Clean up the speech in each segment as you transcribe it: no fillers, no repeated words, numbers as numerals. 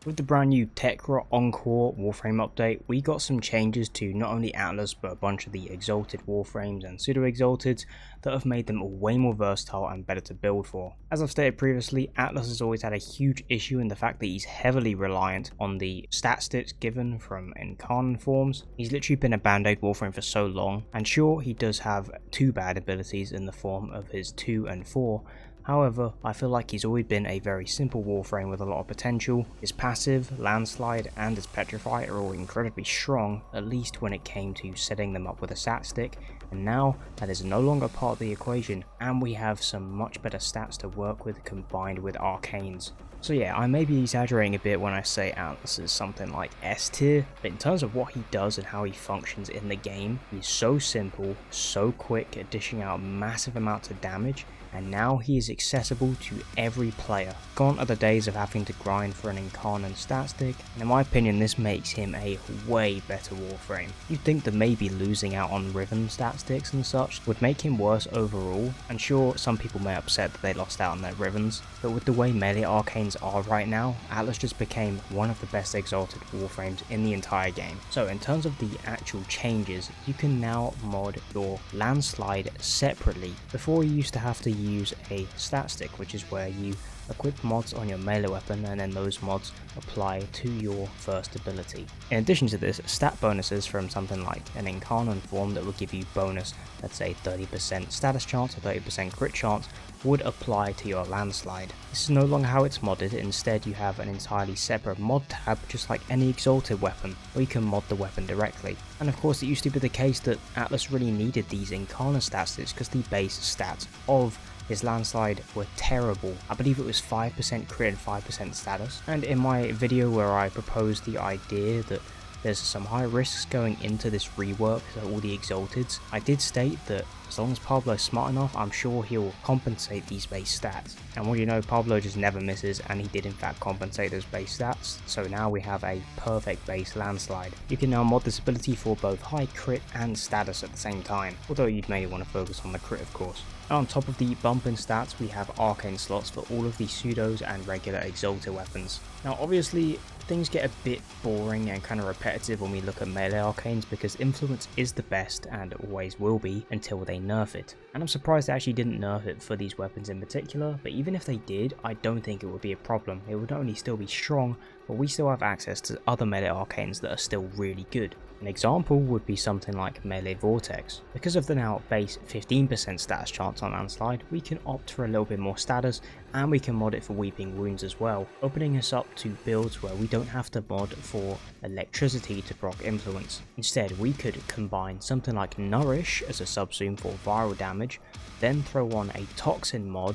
With the brand new TECHROT ENCORE Warframe update, we got some changes to not only Atlas but a bunch of the exalted Warframes and pseudo-exalteds that have made them way more versatile and better to build for. As I've stated previously, Atlas has always had a huge issue in the fact that he's heavily reliant on the stat sticks given from arcane forms. He's literally been a band-aid Warframe for so long, and sure, he does have two bad abilities in the form of his 2 and 4. However, I feel like he's always been a very simple Warframe with a lot of potential. His passive, Landslide, and his Petrify are all incredibly strong, at least when it came to setting them up with a stat stick, and now that is no longer part of the equation, and we have some much better stats to work with combined with arcanes. So yeah, I may be exaggerating a bit when I say Atlas is something like S tier, but in terms of what he does and how he functions in the game, he's so simple, so quick at dishing out massive amounts of damage, and now he is accessible to every player. Gone are the days of having to grind for an arcane stat stick, and in my opinion this makes him a way better Warframe. You'd think that maybe losing out on rhythm stat sticks and such would make him worse overall, and sure, some people may upset that they lost out on their rhythms, but with the way melee arcanes are right now, Atlas just became one of the best exalted Warframes in the entire game. So in terms of the actual changes, you can now mod your Landslide separately. Before you used to have to use a stat stick, which is where you equip mods on your melee weapon and then those mods apply to your first ability. In addition to this, stat bonuses from something like an arcane form that would give you bonus, let's say 30% status chance or 30% crit chance, would apply to your Landslide. This is no longer how it's modded. Instead you have an entirely separate mod tab, just like any exalted weapon, where you can mod the weapon directly. And of course it used to be the case that Atlas really needed these arcane stats because the base stats of his Landslide were terrible. I believe it was 5% crit and 5% status, and in my video where I proposed the idea that there's some high risks going into this rework to all the exalteds, I did state that as long as Pablo's smart enough, I'm sure he'll compensate these base stats. And well, you know, Pablo just never misses, and he did in fact compensate those base stats, so now we have a perfect base Landslide. You can now mod this ability for both high crit and status at the same time, although you'd mainly want to focus on the crit of course. And on top of the bump in stats, we have arcane slots for all of the pseudos and regular exalted weapons. Now obviously, things get a bit boring and kind of repetitive when we look at melee arcanes because influence is the best and always will be until they nerf it. And I'm surprised they actually didn't nerf it for these weapons in particular, but even if they did, I don't think it would be a problem. It would not only still be strong, but we still have access to other melee arcanes that are still really good. An example would be something like melee Vortex. Because of the now base 15% status chance on Landslide, we can opt for a little bit more status, and we can mod it for weeping wounds as well, opening us up to builds where we don't have to mod for electricity to proc influence. Instead, we could combine something like Nourish as a subsume for viral damage, then throw on a toxin mod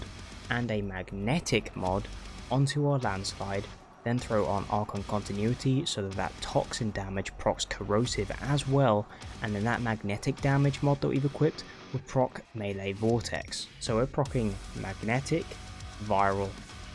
and a magnetic mod onto our Landslide, then throw on Archon Continuity so that toxin damage procs corrosive as well, and then that magnetic damage mod that we've equipped would proc melee Vortex. So we're proccing magnetic, viral,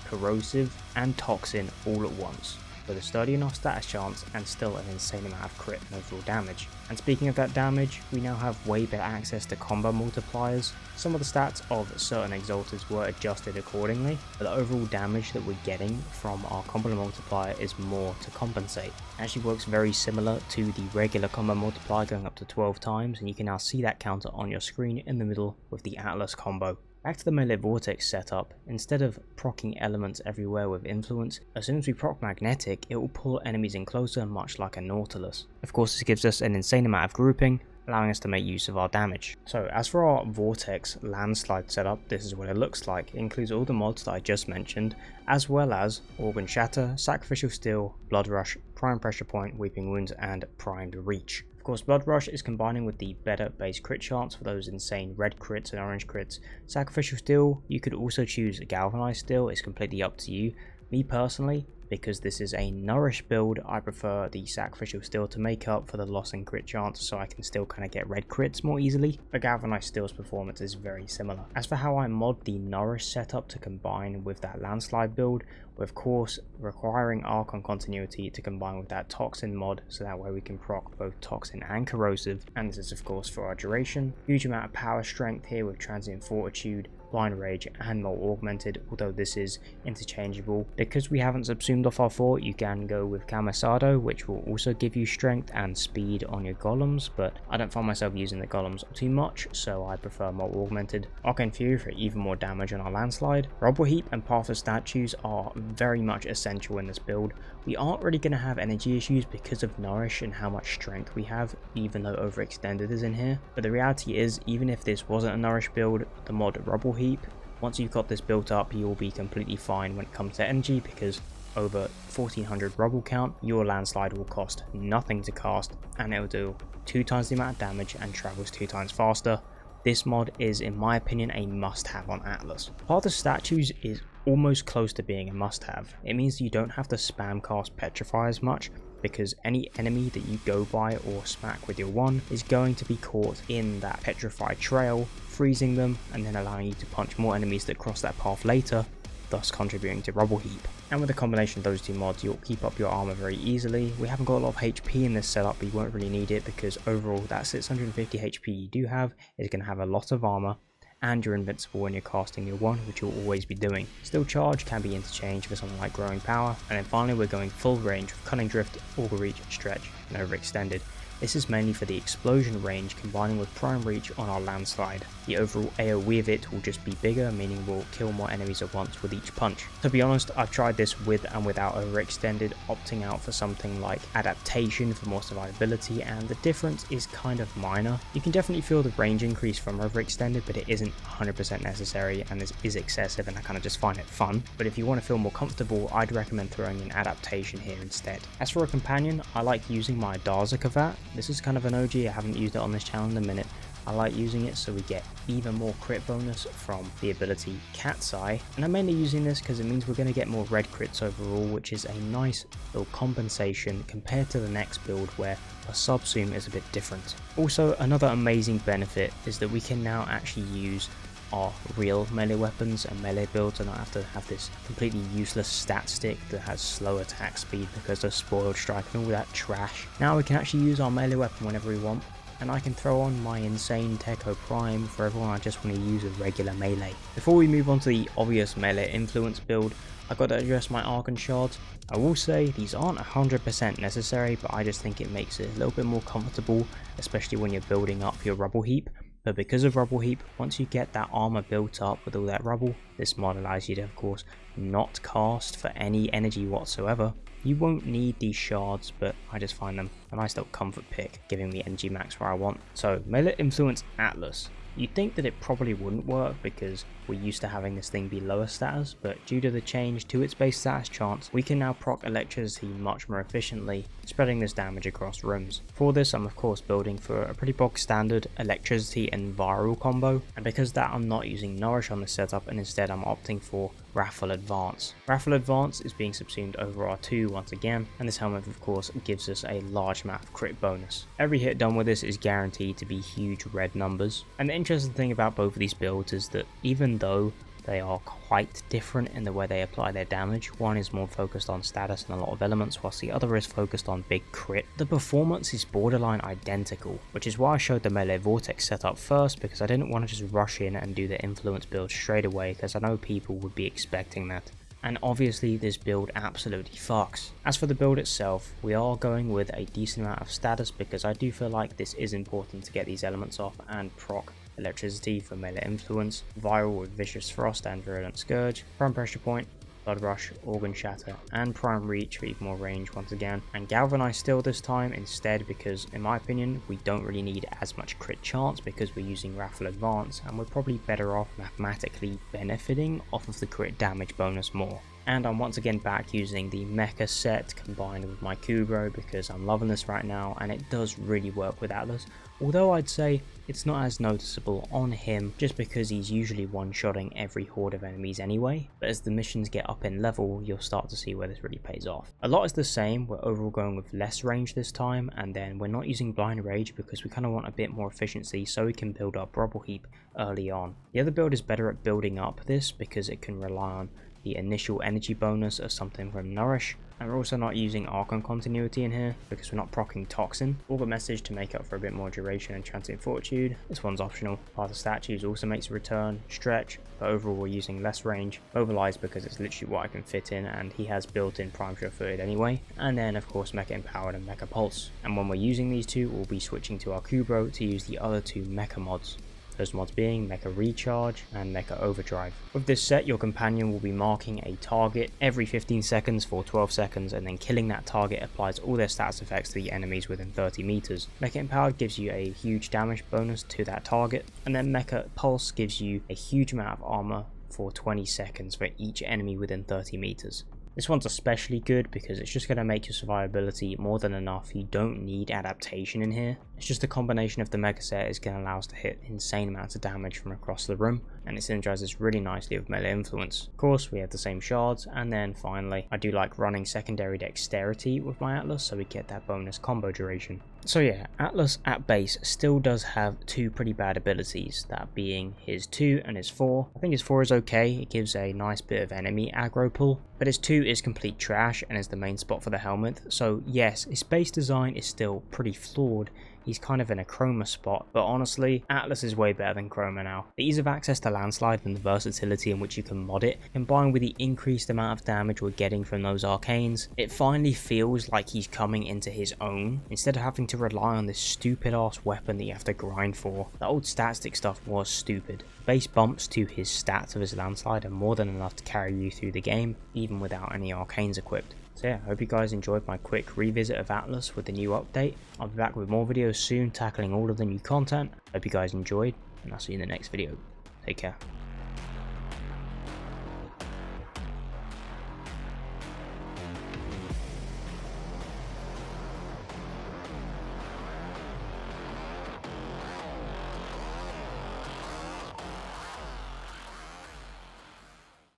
corrosive and toxin all at once, with a sturdy enough status chance and still an insane amount of crit and overall damage. And speaking of that damage, we now have way better access to combo multipliers. Some of the stats of certain exalteds were adjusted accordingly, but the overall damage that we're getting from our combo multiplier is more to compensate. It actually works very similar to the regular combo multiplier going up to 12 times, and you can now see that counter on your screen in the middle with the Atlas combo. Back to the melee Vortex setup, instead of proccing elements everywhere with influence, as soon as we proc magnetic, it will pull enemies in closer much like a Nautilus. Of course this gives us an insane amount of grouping, allowing us to make use of our damage. So as for our Vortex Landslide setup, this is what it looks like. It includes all the mods that I just mentioned, as well as Organ Shatter, Sacrificial Steel, Blood Rush, Prime Pressure Point, Weeping Wounds and Primed Reach. Of course, Blood Rush is combining with the better base crit chance for those insane red crits and orange crits. Sacrificial Steel, you could also choose Galvanized Steel, it's completely up to you. Me personally, because this is a Nourish build, I prefer the Sacrificial Steel to make up for the loss in crit chance so I can still kind of get red crits more easily, but Galvanized Steel's performance is very similar. As for how I mod the Nourish setup to combine with that Landslide build, with course requiring Archon continuity to combine with that Toxin mod, so that way we can proc both Toxin and Corrosive, and this is of course for our duration. Huge amount of power strength here with Transient Fortitude, Blind Rage and Molt Augmented, although this is interchangeable. Because we haven't subsumed off our fort, you can go with Camisado, which will also give you strength and speed on your golems, but I don't find myself using the golems too much, so I prefer Molt Augmented. Arcane Fury for even more damage on our Landslide. Rubble Heap and Path of Statues are very much essential in this build. We aren't really going to have energy issues because of Nourish and how much strength we have, even though Overextended is in here. But the reality is, even if this wasn't a Nourish build, the mod Rubble Heap, once you've got this built up, you'll be completely fine when it comes to energy, because over 1400 rubble count, your Landslide will cost nothing to cast, and it will do 2 times the amount of damage and travels 2 times faster. This mod is, in my opinion, a must-have on Atlas. Path of Statues is almost close to being a must-have. It means you don't have to spam cast Petrify as much, because any enemy that you go by or smack with your one is going to be caught in that petrified trail, freezing them and then allowing you to punch more enemies that cross that path later, thus contributing to Rubble Heap. And with a combination of those two mods, you'll keep up your armor very easily. We haven't got a lot of HP in this setup, but you won't really need it, because overall that 650 HP you do have is going to have a lot of armor, and you're invincible when you're casting your one, which you'll always be doing. Still Charge can be interchanged for something like Growing Power, and then finally we're going full range with Cunning Drift, Augur Reach, Stretch, and Overextended. This is mainly for the explosion range, combining with Prime Reach on our Landslide. The overall AoE of it will just be bigger, meaning we'll kill more enemies at once with each punch. To be honest, I've tried this with and without Overextended, opting out for something like Adaptation for more survivability, and the difference is kind of minor. You can definitely feel the range increase from Overextended, but it isn't 100% necessary, and this is excessive, and I kind of just find it fun. But if you want to feel more comfortable, I'd recommend throwing in Adaptation here instead. As for a companion, I like using my Darzakavat. This is kind of an OG, I haven't used it on this channel in a minute. I like using it so we get even more crit bonus from the ability Cat's Eye, and I'm mainly using this because it means we're going to get more red crits overall, which is a nice little compensation compared to the next build where a subsume is a bit different. Also, another amazing benefit is that we can now actually use our real melee weapons and melee builds and not have to have this completely useless stat stick that has slow attack speed because of Spoiled Strike and all that trash. Now we can actually use our melee weapon whenever we want, and I can throw on my insane Techo Prime for everyone I just want to use a regular melee. Before we move on to the obvious melee influence build, I've got to address my Archon Shards. I will say these aren't 100% necessary, but I just think it makes it a little bit more comfortable, especially when you're building up your Rubble Heap. But because of Rubble Heap, once you get that armor built up with all that rubble, this mod allows you to, of course, not cast for any energy whatsoever. You won't need these shards, but I just find them a nice little comfort pick, giving me energy max where I want. So, Melee Influence Atlas. You'd think that it probably wouldn't work because we're used to having this thing be lower status, but due to the change to its base status chance, we can now proc electricity much more efficiently, spreading this damage across rooms. For this, I'm of course building for a pretty bog standard electricity and viral combo, and because of that I'm not using Nourish on this setup, and instead I'm opting for Raffle Advance. Raffle Advance is being subsumed over R2 once again, and this helmet of course gives us a large amount of crit bonus. Every hit done with this is guaranteed to be huge red numbers, and the interesting thing about both of these builds is that even though they are quite different in the way they apply their damage, one is more focused on status and a lot of elements, whilst the other is focused on big crit, the performance is borderline identical, which is why I showed the melee Vortex setup first, because I didn't want to just rush in and do the influence build straight away, because I know people would be expecting that. And obviously this build absolutely fucks. As for the build itself, we are going with a decent amount of status, because I do feel like this is important to get these elements off and proc electricity for melee influence, viral with Vicious Frost and Virulent Scourge, prime pressure point, blood rush, organ shatter, and prime reach for even more range once again, and galvanize still this time instead, because in my opinion we don't really need as much crit chance because we're using Raffle Advance, and we're probably better off mathematically benefiting off of the crit damage bonus more. And I'm once again back using the Mecha set combined with my Kubro because I'm loving this right now, and it does really work with Atlas, although I'd say it's not as noticeable on him just because he's usually one-shotting every horde of enemies anyway, but as the missions get up in level you'll start to see where this really pays off. A lot is the same, we're overall going with less range this time, and then we're not using Blind Rage because we kind of want a bit more efficiency so we can build up Rubble Heap early on. The other build is better at building up this because it can rely on the initial energy bonus of something from Nourish. And we're also not using Arcane continuity in here because we're not proccing Toxin. All the message to make up for a bit more duration and transient fortitude. This one's optional. Part of statues also makes a return. Stretch, but overall we're using less range. Mobilize because it's literally what I can fit in, and he has built-in prime sure-footed anyway. And then of course Mecha Empowered and Mecha Pulse. And when we're using these two, we'll be switching to our Kubro to use the other two Mecha mods. Those mods being Mecha Recharge and Mecha Overdrive. With this set, your companion will be marking a target every 15 seconds for 12 seconds, and then killing that target applies all their status effects to the enemies within 30 meters. Mecha Empowered gives you a huge damage bonus to that target, and then Mecha Pulse gives you a huge amount of armor for 20 seconds for each enemy within 30 meters. This one's especially good because it's just going to make your survivability more than enough. You don't need adaptation in here. It's just a combination of the mega set is going to allow us to hit insane amounts of damage from across the room, and it synergizes really nicely with melee influence. Of course, we have the same shards, and then finally, I do like running secondary dexterity with my Atlas so we get that bonus combo duration. So yeah, Atlas at base still does have two pretty bad abilities, that being his 2 and his 4. I think his 4 is okay, it gives a nice bit of enemy aggro pull, but his 2 is complete trash and is the main spot for the helmet. So yes, his base design is still pretty flawed. He's kind of in a chroma spot, but honestly, Atlas is way better than chroma now. The ease of access to Landslide and the versatility in which you can mod it, combined with the increased amount of damage we're getting from those arcanes, it finally feels like he's coming into his own, instead of having to rely on this stupid ass weapon that you have to grind for. The old stat stick stuff was stupid. Base bumps to his stats of his Landslide are more than enough to carry you through the game, even without any arcanes equipped. So yeah, I hope you guys enjoyed my quick revisit of Atlas with the new update. I'll be back with more videos soon tackling all of the new content. Hope you guys enjoyed, and I'll see you in the next video. Take care.